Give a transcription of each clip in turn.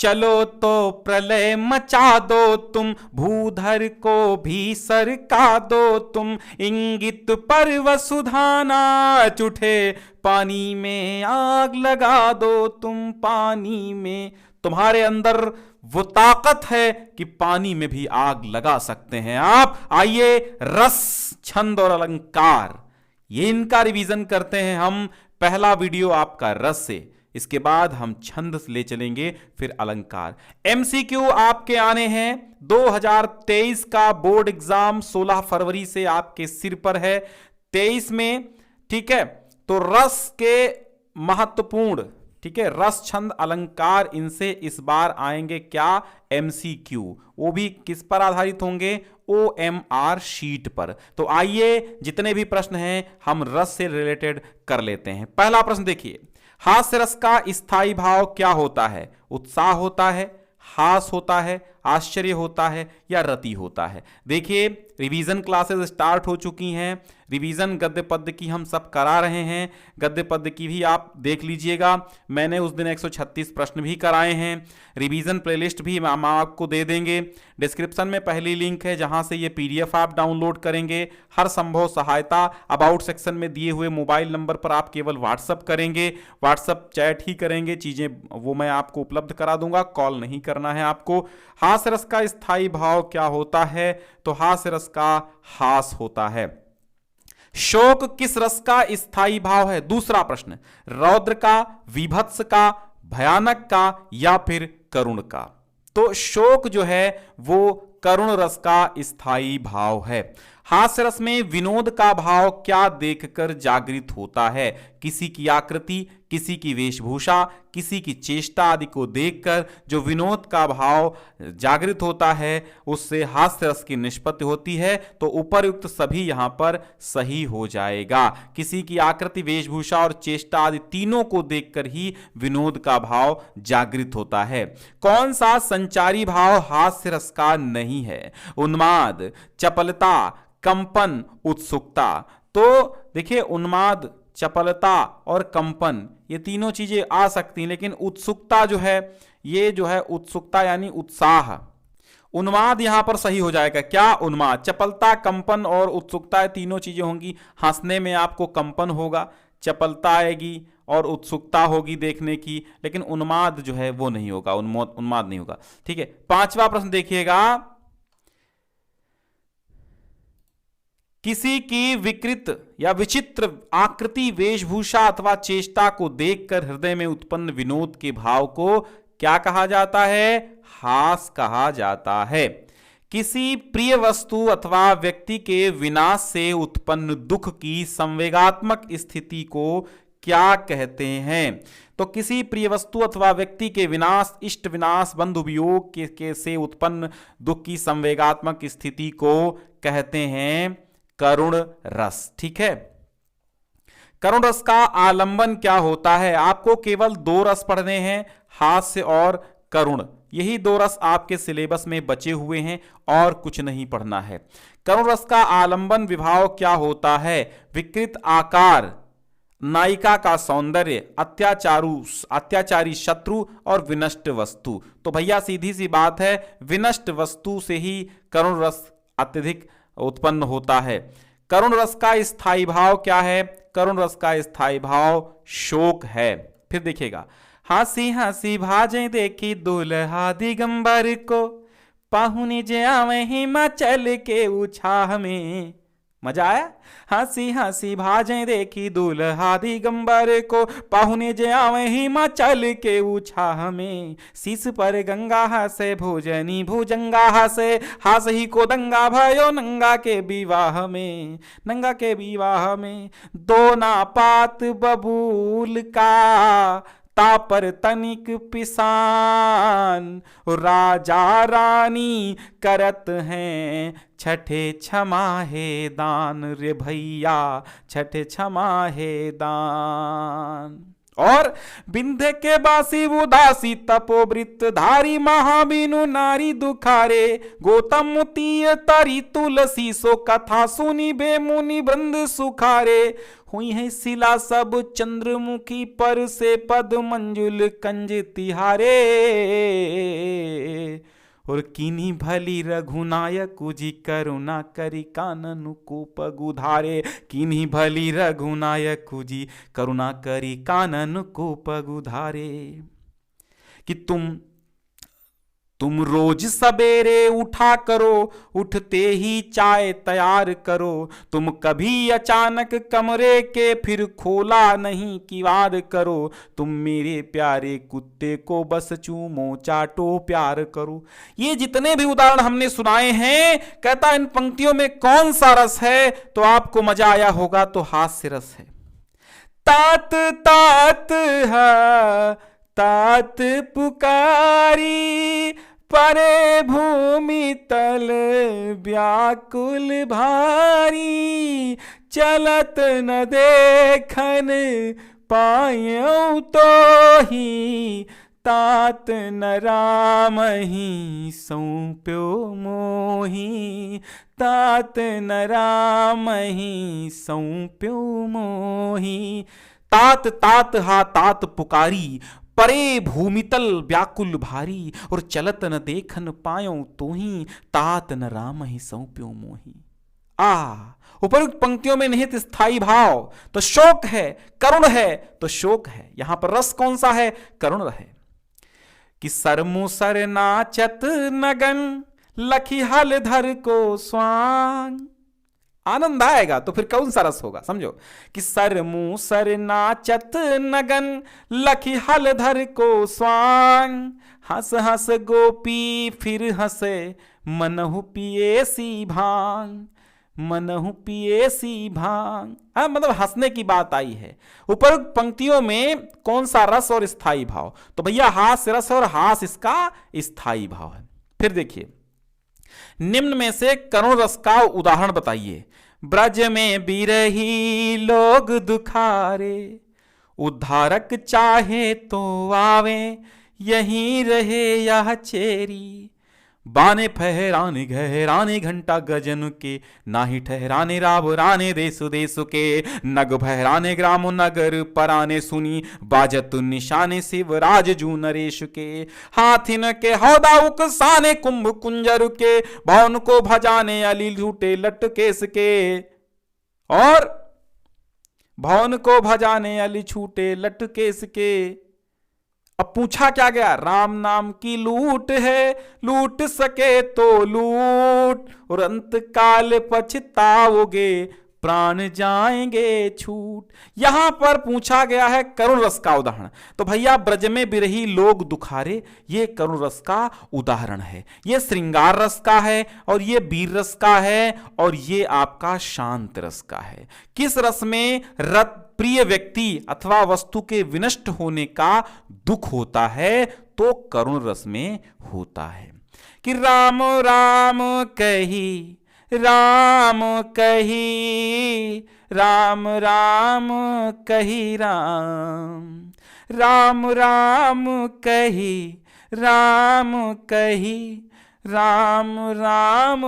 चलो तो प्रलय मचा दो तुम, भूधर को भी सरका दो तुम, इंगित पर वसुधा नाच उठे, पानी में आग लगा दो तुम, पानी में। तुम्हारे अंदर वो ताकत है कि पानी में भी आग लगा सकते हैं आप। आइए रस, छंद और अलंकार, ये इनका रिवीजन करते हैं हम। पहला वीडियो आपका रस से, इसके बाद हम छंद ले चलेंगे, फिर अलंकार। एमसीक्यू आपके आने हैं। 2023 का बोर्ड एग्जाम 16 फरवरी से आपके सिर पर है, 23 में, ठीक है। तो रस के महत्वपूर्ण, ठीक है, रस, छंद, अलंकार, इनसे इस बार आएंगे क्या, एमसीक्यू। वो भी किस पर आधारित होंगे, OMR शीट पर। तो आइए जितने भी प्रश्न हैं हम रस से रिलेटेड कर लेते हैं। पहला प्रश्न देखिए, हास्य रस का स्थायी भाव क्या होता है? उत्साह होता है, हास होता है, आश्चर्य होता है, या रति होता है? देखिए रिवीजन क्लासेस स्टार्ट हो चुकी हैं। रिवीजन गद्य पद्य की हम सब करा रहे हैं, गद्य पद्य की भी आप देख लीजिएगा। मैंने उस दिन 136 प्रश्न भी कराए हैं। रिवीजन प्लेलिस्ट भी हम आपको दे देंगे। डिस्क्रिप्शन में पहली लिंक है जहां से ये PDF आप डाउनलोड करेंगे। हर संभव सहायता अबाउट सेक्शन में दिए हुए मोबाइल नंबर पर आप केवल व्हाट्सअप करेंगे, व्हाट्सअप चैट ही करेंगे, चीजें वो मैं आपको उपलब्ध करा दूंगा, कॉल नहीं करना है आपको। हास्य रस का स्थायी भाव क्या होता है? तो हास्य रस का हास होता है। शोक किस रस का स्थायी भाव है? दूसरा प्रश्न, रौद्र का, विभत्स का, भयानक का, या फिर करुण का? तो शोक जो है वो करुण रस का स्थायी भाव है। हास्य रस में विनोद का भाव क्या देखकर जागृत होता है? किसी की आकृति, किसी की वेशभूषा, किसी की चेष्टा आदि को देखकर जो विनोद का भाव जागृत होता है उससे हास्य रस की निष्पत्ति होती है। तो उपरयुक्त सभी यहां पर सही हो जाएगा। किसी की आकृति, वेशभूषा और चेष्टा आदि तीनों को देखकर ही विनोद का भाव जागृत होता है। कौन सा संचारी भाव हास्य रस का नहीं है? उन्माद, चपलता, कंपन, उत्सुकता। तो देखिए उन्माद, चपलता और कंपन ये तीनों चीजें आ सकती हैं, लेकिन उत्सुकता जो है, ये जो है उत्सुकता यानी उत्साह, उन्माद यहां पर सही हो जाएगा। क्या? उन्माद। चपलता, कंपन और उत्सुकता तीनों चीजें होंगी। हंसने में आपको कंपन होगा, चपलता आएगी और उत्सुकता होगी देखने की, लेकिन उन्माद जो है वो नहीं होगा, उन्माद नहीं होगा। ठीक है, पांचवा प्रश्न देखिएगा, किसी की विकृत या विचित्र आकृति, वेशभूषा अथवा चेष्टा को देखकर हृदय में उत्पन्न विनोद के भाव को क्या कहा जाता है? हास कहा जाता है। किसी प्रिय वस्तु अथवा व्यक्ति के विनाश से उत्पन्न दुख की संवेगात्मक स्थिति को क्या कहते हैं? तो किसी प्रिय वस्तु अथवा व्यक्ति के विनाश, इष्ट विनाश, बंधु वियोग के से उत्पन्न दुख की संवेगात्मक स्थिति को कहते हैं करुण रस। ठीक है, करुण रस का आलंबन क्या होता है? आपको केवल 2 रस पढ़ने हैं, हास्य और करुण। यही 2 रस आपके सिलेबस में बचे हुए हैं और कुछ नहीं पढ़ना है। करुण रस का आलंबन विभाव क्या होता है? विकृत आकार, नायिका का सौंदर्य, अत्याचारी शत्रु और विनष्ट वस्तु। तो भैया सीधी सी बात है, विनष्ट वस्तु से ही करुण रस अत्यधिक उत्पन्न होता है। करुण रस का स्थायी भाव क्या है? करुण रस का स्थायी भाव शोक है। फिर देखिएगा, हंसी हंसी भाजे देखी दुल्हा दिगंबर को, पाहुने जे आवे हिमाचल के उछाह में। मजा आया? हंसी हंसी भाजे देखी दुल्हा दिगंबर को, पाहुने जे आवे हिमाचल के उछाह में। शीश पर गंगा हसे, भोजनी भुजंगा हसे, हास ही को दंगा भयो नंगा के विवाह में, नंगा के विवाह में। दो नापात बबूल का, तापर तनिक पिसान, राजा रानी करत हैं छठे क्षमा है दान रे भैया, छठे क्षमा है दान। और बिंध्य के बासी उदासी तपोवृत्त धारी महाबिनु नारी दुखारे गौतम तीय तरी तुलसी सो कथा सुनी बेमुनि बृंद सुखारे हुई है शिला सब चंद्रमुखी पर से पद मंजुल कंज तिहारे और किन्हीं भली रघुनायक जी करुणा करी कानन कूप गुधारे किन्हीं भली रघुनायक जी करुणा करी कानन कूप गुधारे कि तुम रोज सवेरे उठा करो उठते ही चाय तैयार करो तुम कभी अचानक कमरे के फिर खोला नहीं किवाड़ करो तुम मेरे प्यारे कुत्ते को बस चूमो चाटो प्यार करो। ये जितने भी उदाहरण हमने सुनाए हैं, कहता इन पंक्तियों में कौन सा रस है, तो आपको मजा आया होगा तो हास्य रस है। तात तात है तात पुकारी परे भूमि तल व्याकुल भारी चलत न देखन पायो तो ही तात न राम ही सौंप्यो मोही तात न राम ही सौंप्यो मोही। तात तात हा तात पुकारी परे भूमितल व्याकुल भारी और चलत न देखन पायो तो ही तात न राम ही सौंप्यो मोही। उपयुक्त पंक्तियों में निहित स्थायी भाव तो शोक है, करुण है तो शोक है। यहां पर रस कौन सा है? करुण है। कि सरमु सर नाचत नगन लखी हल धर को स्वांग, आनंद आएगा तो फिर कौन सा रस होगा, समझो। कि सर मुंह सर नाचत नगन लखी हल धर को स्वांग हंस हंस गोपी फिर हंसे मनहु पिए सी भांग मनहु पिए सी भांग। मतलब हंसने की बात आई है। उपयुक्त पंक्तियों में कौन सा रस और स्थायी भाव? तो भैया हास्य रस और हास इसका स्थायी भाव है। फिर देखिए निम्न में से करुण रस का उदाहरण बताइए। ब्रज में बिरही लोग दुखारे उद्धारक चाहे तो आवे यहीं रहे यह चेरी बाने फहराने गहराने घंटा गजन के नाही ठहराने रावराने देश देश के नग भहराने ग्राम नगर पराने सुनी बाजत निशाने शिवराज जू नरेश के हाथिन के हौदा उकसाने कुंभ कुंजर के भवन को भजाने अली झूठे लटकेस के और भवन को भजाने अली छूटे लटकेस के। अब पूछा क्या गया? राम नाम की लूट है लूट सके तो लूट और अंत काल पछताओगे प्राण जाएंगे छूट। यहां पर पूछा गया है करुण रस का उदाहरण। तो भैया ब्रज में बिरही लोग दुखारे, ये करुण रस का उदाहरण है। ये श्रृंगार रस का है और ये वीर रस का है और ये आपका शांत रस का है। किस रस में? रत प्रिय व्यक्ति अथवा वस्तु के विनष्ट होने का दुख होता है तो करुण रस में होता है। कि राम राम कही राम कही राम राम कही राम राम राम कही राम कही राम राम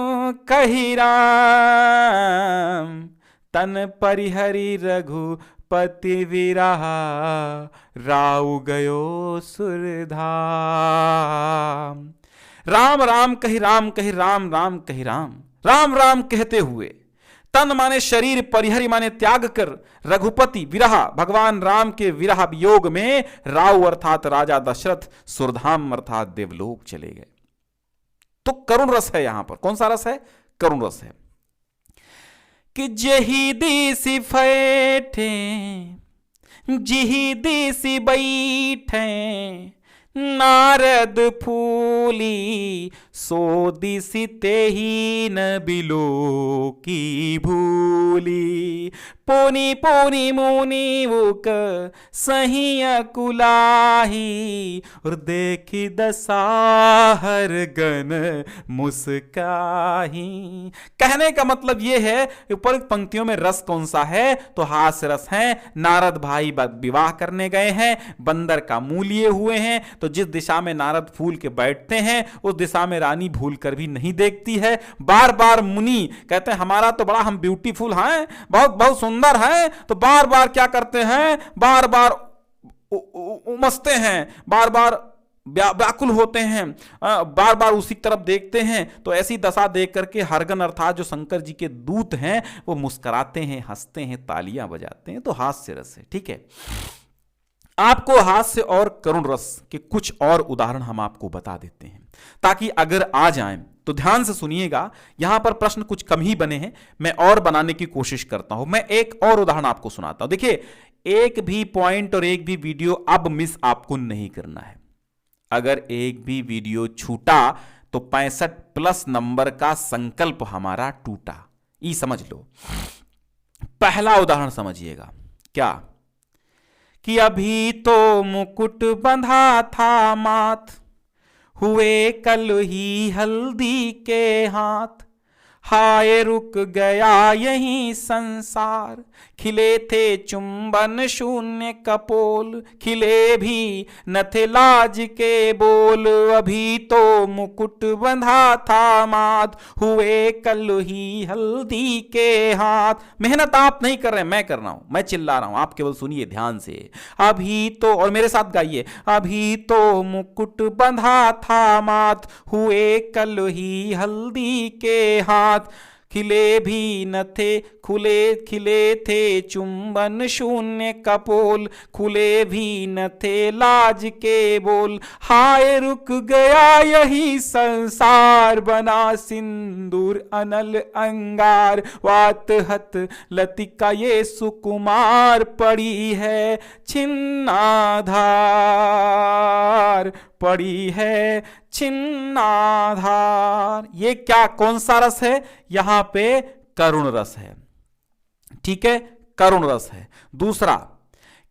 कही राम तन परिहरि रघुपति विरहा राउ गयो सुरधाम। राम राम कही राम कही राम राम कही राम राम राम कहते हुए तन माने शरीर परिहरि माने त्याग कर रघुपति विरहा भगवान राम के विरह वियोग में राव अर्थात राजा दशरथ सुरधाम अर्थात देवलोक चले गए। तो करुण रस है। यहां पर कौन सा रस है? करुण रस है। कि जही दिसी फैठे जिही दिसी बैठे नारद फूली सो दिसिते ही न बिलो की भूली। पोनी पोनी मुनि वुक सही कुलाही और देखी दशा हर गन मुस्काही। कहने का मतलब यह है ऊपर पंक्तियों में रस कौन सा है, तो हास्य रस है। नारद भाई विवाह करने गए हैं, बंदर का मुंह लिए हुए हैं, तो जिस दिशा में नारद फूल के बैठते हैं उस दिशा में रानी भूल कर भी नहीं देखती है। बार बार मुनि कहते हैं हमारा तो बड़ा हम ब्यूटीफुल हैं, बहुत बहुत सुंदर हैं, तो बार बार क्या करते हैं, बार बार उमसते हैं, बार बार व्याकुल होते हैं, बार बार उसी तरफ देखते हैं। तो ऐसी दशा देख करके हरगन अर्थात जो शंकर जी के दूत हैं वो मुस्कुराते हैं, हंसते हैं, तालियां बजाते हैं। तो हास्य रस है। ठीक है, आपको हास्य और करुण रस के कुछ और उदाहरण हम आपको बता देते हैं ताकि अगर आ जाएं तो ध्यान से सुनिएगा। यहां पर प्रश्न कुछ कम ही बने हैं, मैं और बनाने की कोशिश करता हूं। मैं एक और उदाहरण आपको सुनाता हूं। देखिए, एक भी पॉइंट और एक भी वीडियो अब मिस आपको नहीं करना है। अगर एक भी वीडियो छूटा तो 65+ नंबर का संकल्प हमारा टूटा। ये समझ लो। पहला उदाहरण समझिएगा, क्या कि अभी तो मुकुट बंधा था माथ, हुए कल ही हल्दी के हाथ, हाय रुक गया यही संसार, खिले थे चुंबन शून्य कपोल, खिले भी न थे लाज के बोल, अभी तो मुकुट बंधा था माथ, हुए कल ही हल्दी के हाथ। मेहनत आप नहीं कर रहे, मैं कर रहा हूं, मैं चिल्ला रहा हूं, आप केवल सुनिए ध्यान से। अभी तो, और मेरे साथ गाइए, अभी तो मुकुट बंधा था माथ, हुए कल ही हल्दी के हाथ, खिले भी न थे, खिले थे चुंबन शून्य कपोल, खुले भी न थे लाज के बोल, हाय रुक गया यही संसार, बना सिंदूर अनल अंगार, वात हत लतिका ये सुकुमार, पड़ी है छिन्नाधार, पड़ी है छिन्नाधार। ये क्या, कौन सा रस है? यहां पे करुण रस है। ठीक है, करुण रस है। दूसरा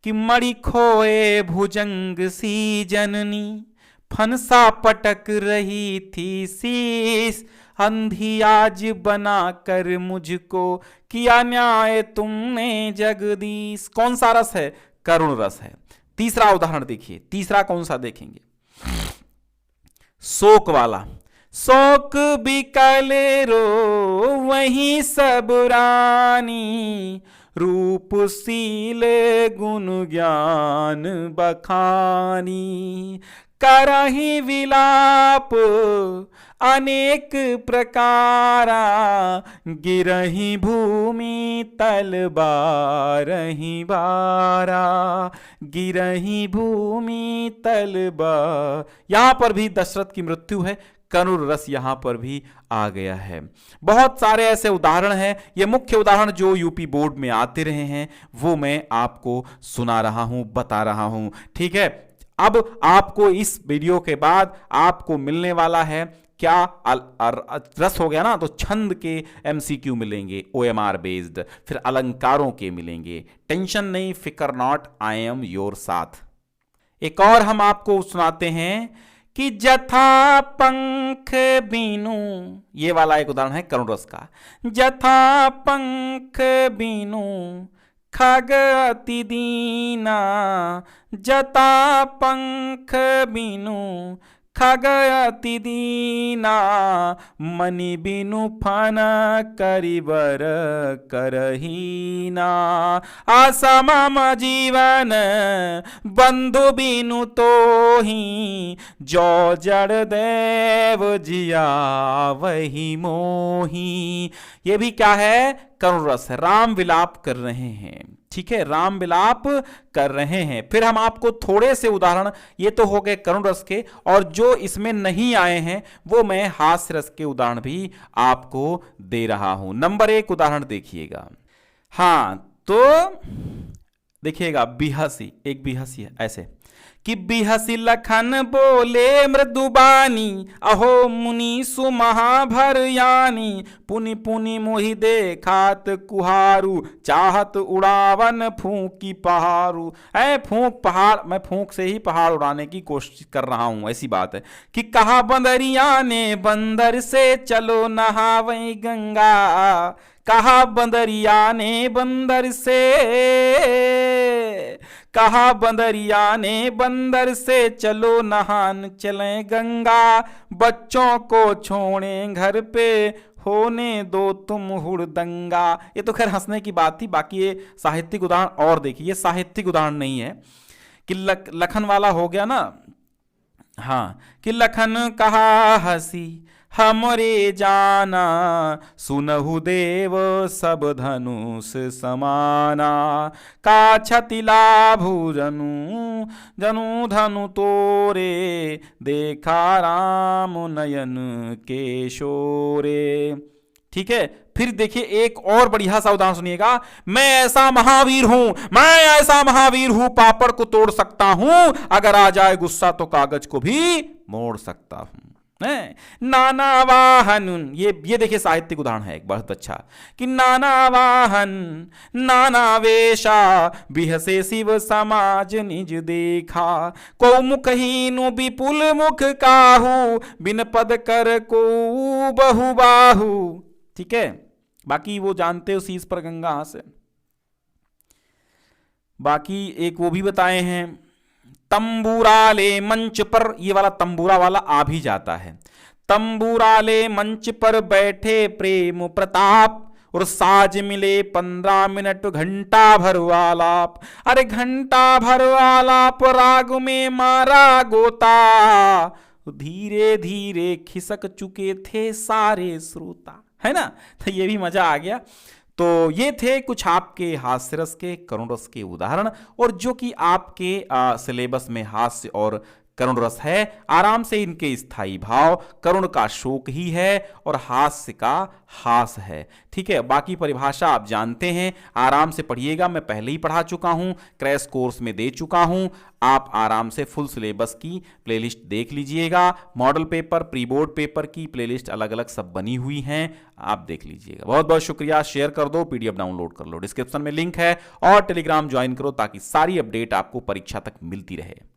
कि मणि खोए भुजंग सी जननी, फनसा पटक रही थी शीस, अंधी आज बना कर मुझको, किया न्याय तुमने जगदीश। कौन सा रस है? करुण रस है। तीसरा उदाहरण देखिए, तीसरा कौन सा देखेंगे? शोक वाला। शोक बिकले रो वही सब रानी, रूपशील गुण ज्ञान बखानी, करहि विलाप अनेक प्रकारा, गिरहि भूमि तल बारहि बारा, गिरहि भूमि तल बार। यहां पर भी दशरथ की मृत्यु है, करुण रस यहां पर भी आ गया है। बहुत सारे ऐसे उदाहरण हैं, ये मुख्य उदाहरण जो यूपी बोर्ड में आते रहे हैं वो मैं आपको सुना रहा हूं, बता रहा हूं। ठीक है, अब आपको इस वीडियो के बाद आपको मिलने वाला है क्या, रस हो गया ना, तो छंद के MCQ मिलेंगे OMR बेस्ड, फिर अलंकारों के मिलेंगे। टेंशन नहीं, फिकर नॉट, आई एम योर साथ। एक और हम आपको सुनाते हैं कि जथा पंख बीनू, ये वाला एक उदाहरण है करुण रस का। जथा पंख बीनू खग अति दीना, जता पंख बीनू खग अति दीना, मनि बिनु फन करिबर करहीना, असमम जीवन बंधु बिनु तोही, जो जड़ देव जिया वही मोही। ये भी क्या है? करुण रस है। राम विलाप कर रहे हैं। ठीक है, राम विलाप कर रहे हैं। फिर हम आपको थोड़े से उदाहरण, ये तो हो गए करुण रस के, और जो इसमें नहीं आए हैं वो मैं हास्य रस के उदाहरण भी आपको दे रहा हूं। नंबर 1 उदाहरण देखिएगा। हाँ, तो देखिएगा, बिहसी, एक बिहसी है ऐसे कि बिहसी लखन बोले मृदुबानी, अहो मुनि सुमहाभर यानी, पुनि पुनि मोहि देखात कुहारू, चाहत उड़ावन फूंकी पहाड़ू। ऐ फूंक पहाड़, मैं फूंक से ही पहाड़ उड़ाने की कोशिश कर रहा हूं, ऐसी बात है। कि कहा बंदरिया ने बंदर से चलो नहावई गंगा, कहा बंदरिया ने बंदर से, कहा बंदरिया ने बंदर से चलो नहान चलें गंगा, बच्चों को छोड़े घर पे होने दो तुम हुड़दंगा। ये तो खैर हंसने की बात थी, बाकी ये साहित्यिक उदाहरण और देखिए, ये साहित्यिक उदाहरण नहीं है कि लखन वाला हो गया ना। हाँ, कि लखन कहा हसी हमरे जाना, सुनहु देव सब धनुष समाना, का क्षति लाभु जनु जनु धनु तोरे, देखा राम नयन के शोरे। ठीक है, फिर देखिए एक और बढ़िया सा उदाहरण सुनिएगा। मैं ऐसा महावीर हूं, मैं ऐसा महावीर हूं, पापड़ को तोड़ सकता हूं, अगर आ जाए गुस्सा तो कागज को भी मोड़ सकता हूं। नाना वाहन, ये देखिए साहित्यिक उदाहरण है एक बहुत अच्छा, कि नाना वाहन नाना वेशा, बिहसे शिव समाज निज देखा, को मुखहीनु विपुल मुख काहू, बिन पद कर को बहु बाहू। ठीक है, बाकी वो जानते हो शीस पर गंगा हासे। बाकी एक वो भी बताए हैं, तंबूराले मंच पर, ये वाला तंबूरा वाला आ भी जाता है। तंबूराले मंच पर बैठे प्रेम प्रताप, और साज मिले 15 मिनट घंटा भर आलाप। अरे घंटा भर आलाप, राग में मारा गोता, धीरे धीरे खिसक चुके थे सारे श्रोता। है ना, तो ये भी मजा आ गया। तो ये थे कुछ आपके हास्य रस के, करुण रस के उदाहरण, और जो कि आपके सिलेबस में हास्य और करुण रस है। आराम से इनके स्थायी भाव, करुण का शोक ही है और हास्य का हास है। ठीक है, बाकी परिभाषा आप जानते हैं, आराम से पढ़िएगा। मैं पहले ही पढ़ा चुका हूं, क्रैश कोर्स में दे चुका हूं। आप आराम से फुल सिलेबस की प्लेलिस्ट देख लीजिएगा। Model paper, pre board paper की प्लेलिस्ट अलग अलग सब बनी हुई हैं, आप देख लीजिएगा। बहुत बहुत शुक्रिया। शेयर कर दो, पीडीएफ डाउनलोड कर लो, डिस्क्रिप्शन में लिंक है, और टेलीग्राम ज्वाइन करो ताकि सारी अपडेट आपको परीक्षा तक मिलती रहे।